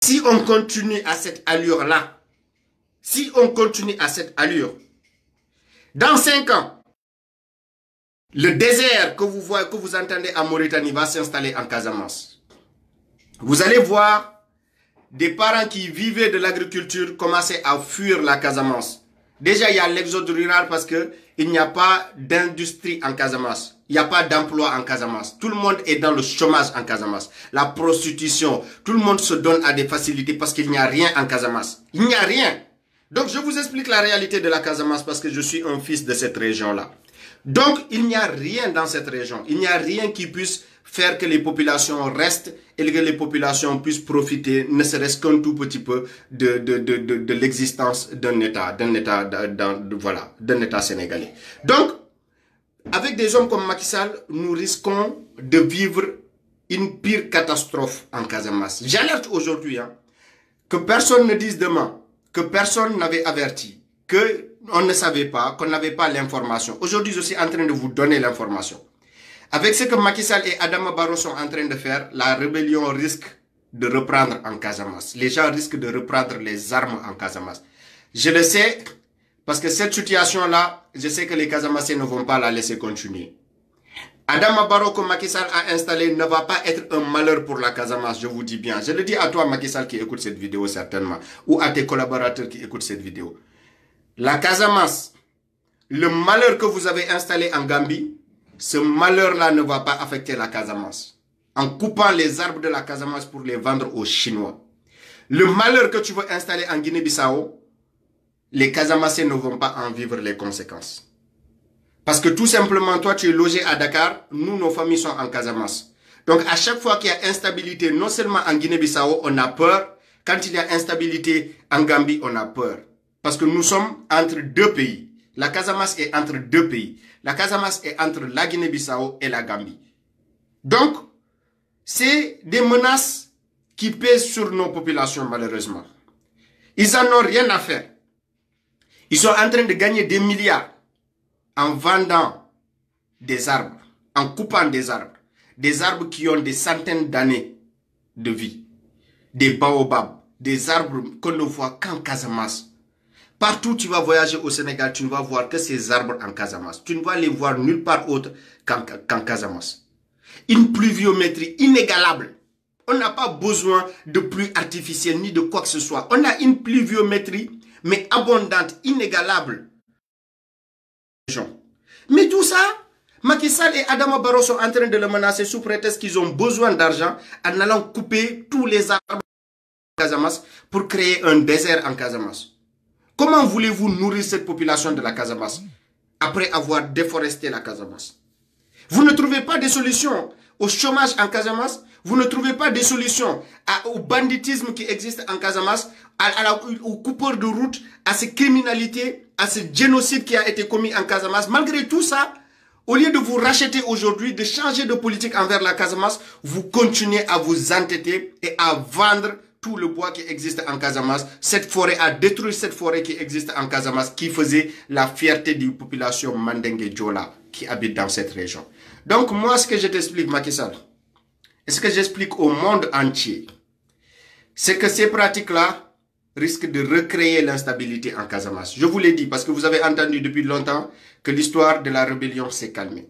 Si on continue à cette allure-là, si on continue à cette allure, dans 5 ans, le désert que vous voyez, que vous entendez en Mauritanie va s'installer en Casamance. Vous allez voir des parents qui vivaient de l'agriculture commencer à fuir la Casamance. Déjà, il y a l'exode rural parce qu'il n'y a pas d'industrie en Casamance. Il n'y a pas d'emploi en Casamance. Tout le monde est dans le chômage en Casamance. La prostitution, tout le monde se donne à des facilités parce qu'il n'y a rien en Casamance. Il n'y a rien. Donc, je vous explique la réalité de la Casamance parce que je suis un fils de cette région-là. Donc, il n'y a rien dans cette région. Il n'y a rien qui puisse faire que les populations restent et que les populations puissent profiter, ne serait-ce qu'un tout petit peu de l'existence d'un État, voilà, d'un État sénégalais. Donc, avec des hommes comme Macky Sall, nous risquons de vivre une pire catastrophe en Casamance. J'alerte aujourd'hui, que personne ne dise demain, que personne n'avait averti, qu'on ne savait pas, qu'on n'avait pas l'information. Aujourd'hui, je suis en train de vous donner l'information. Avec ce que Macky Sall et Adama Barrow sont en train de faire, la rébellion risque de reprendre en Casamance. Les gens risquent de reprendre les armes en Casamance. Je le sais, parce que cette situation-là, je sais que les Casamassés ne vont pas la laisser continuer. Adama Barrow que Macky Sall a installé ne va pas être un malheur pour la Casamance, je vous dis bien. Je le dis à toi, Macky Sall, qui écoute cette vidéo certainement, ou à tes collaborateurs qui écoutent cette vidéo. La Casamance, le malheur que vous avez installé en Gambie, ce malheur-là ne va pas affecter la Casamance. En coupant les arbres de la Casamance pour les vendre aux Chinois. Le malheur que tu veux installer en Guinée-Bissau, les Casamassés ne vont pas en vivre les conséquences. Parce que tout simplement, toi, tu es logé à Dakar, nous, nos familles sont en Casamance. Donc, à chaque fois qu'il y a instabilité, non seulement en Guinée-Bissau, on a peur. Quand il y a instabilité en Gambie, on a peur. Parce que nous sommes entre deux pays. La Casamance est entre deux pays. La Casamance est entre la Guinée-Bissau et la Gambie. Donc, c'est des menaces qui pèsent sur nos populations, malheureusement. Ils n'en ont rien à faire. Ils sont en train de gagner des milliards en vendant des arbres, en coupant des arbres qui ont des centaines d'années de vie, des baobabs, des arbres qu'on ne voit qu'en Casamance. Partout où tu vas voyager au Sénégal, tu ne vas voir que ces arbres en Casamance. Tu ne vas les voir nulle part autre qu'en Casamance. Une pluviométrie inégalable. On n'a pas besoin de pluie artificielle ni de quoi que ce soit. On a une pluviométrie, mais abondante, inégalable. Mais tout ça, Macky Sall et Adama Barrow sont en train de le menacer sous prétexte qu'ils ont besoin d'argent en allant couper tous les arbres en Casamance pour créer un désert en Casamance. Comment voulez-vous nourrir cette population de la Casamance après avoir déforesté la Casamance? Vous ne trouvez pas de solution au chômage en Casamance? Vous ne trouvez pas de solution au banditisme qui existe en Casamance, aux coupeurs de route, à ces criminalités, à ce génocide qui a été commis en Casamance? Malgré tout ça, au lieu de vous racheter aujourd'hui, de changer de politique envers la Casamance, vous continuez à vous entêter et à vendre tout le bois qui existe en Casamance, cette forêt, à détruire cette forêt qui existe en Casamance, qui faisait la fierté des populations Mandingue Diola qui habitent dans cette région. Donc moi, ce que je t'explique, Macky Sall, et ce que j'explique au monde entier, c'est que ces pratiques-là risquent de recréer l'instabilité en Casamance. Je vous l'ai dit parce que vous avez entendu depuis longtemps que l'histoire de la rébellion s'est calmée.